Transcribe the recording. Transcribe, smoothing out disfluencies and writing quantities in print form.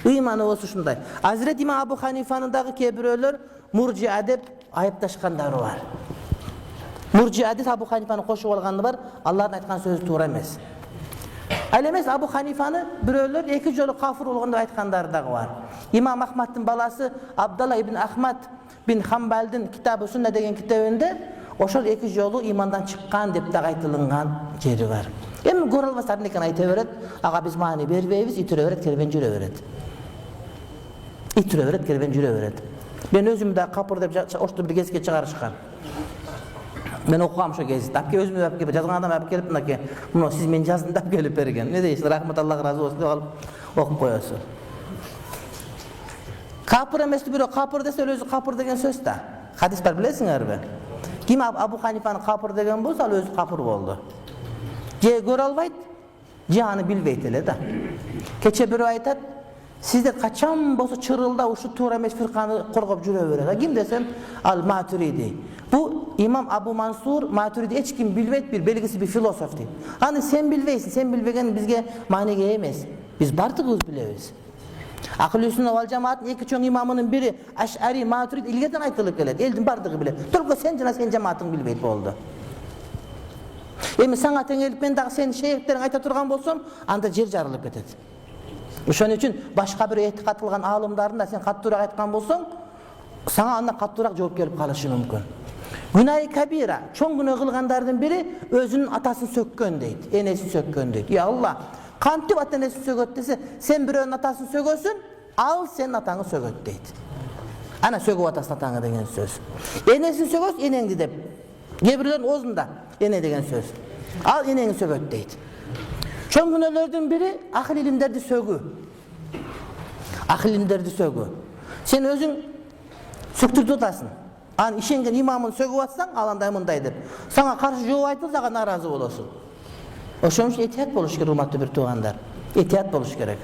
Ыйманы осы ушундай. Hazret İmam Abu Hanifa'nın dagı kebiröler murji'a dep ayıptaşkandары бар. Murji'a dep Abu Hanifa'nı koşup algаны бар. Allah'ın aytkan sözü to'g'ri emas. Al emas Abu Hanifa'nı biröler iki jolu kafir bolganda aytkandары dagı бар. İmam Ahmad'ın balası Abdullah ibn Ahmad bin Hanbal'dın Kitab-ı Sünnet degen kitabında oşol iki jolu imandan çıkkan dep dagı aytılıngan jeri var. Эми көрө албастар экен айта берет. Ага биз маани бербейбиз, итүрө берет, кербен жүрө берет. Итүрө берет, кербен жүрө берет. Мен өзүм да капыр деп ошту бир кезге чыгарышкан. Мен окугам ошо кезде. Апке өзүм деп келип жазган адам алып келип мынакей, мына сиз мен жаздым деп келип берген. Не дейсиз? Рахмат Аллах разы болсун деп алып окуп коесуз. Капыр эмес бирөө капыр десе өзү капыр деген сөз да. Хадис бар билесиңерби? Ким Абу Ханифаны капыр деген болсо, ал өзү капыр болду. Je görө албайт, же аны билбейт эле да. Кече бирөө айтат, сиздер качан болсо чырылда ушу туура эмес фирканы коргоп жүрө берет. Ким десем, ал Матуриди. Бу имам Абу Мансур Матуриди эч ким билбейт, бир белгисиз бир философ дейт. Аны сен билбейсиң, сен билбеген бизге мааниге эмес. Биз бардыгыбыз билебиз. Акыл Сүннат вал жамааттын эки чоң имамынын бири Аш'ари Матурид илгерден айтылып келет. Элдин бардыгы билет. Только сен жана сен жамаатың билбейт болду. Эми саңа теңелип мен дагы сенин шейхтериң айта турган болсом, анда жер жарылып кетет. Ошон үчүн башка бир этикат кылган аалымдарын да сен каттуураак айткан болсоң, сага андан каттуураак жооп келип калышы мүмкүн. Гүнай кабира, чоң күнөө кылгандардын бири өзүнүн атасын сөккөн дейт, энесин сөккөн дейт. Я Алла, кантип ата энесин сөгөт десе, сен бирөөнүн атасын сөгөсүн, ал сенин атаңы сөгөт дейт. Ана сөгүп атасың атаңы деген сөз. Энесин сөгөс, энеңди деп. Кээ-бирлердин оозунда эне деген сөз. Ал энеңи сөгөт дейт. Чоң күнөөлөрдүн бири акыл илимдерди сөгүү. Акыл илимдерди сөгүү. Сен өзүң сөктүрүп атасың. Аны ишенген имамын сөгүп атсаң, ал андай мындай деп. Сага каршы жооп айтылса, сага наразы болосуң. Ошон үчүн этият болуш керек, урматтуу бир туугандар. Этият болуш керек.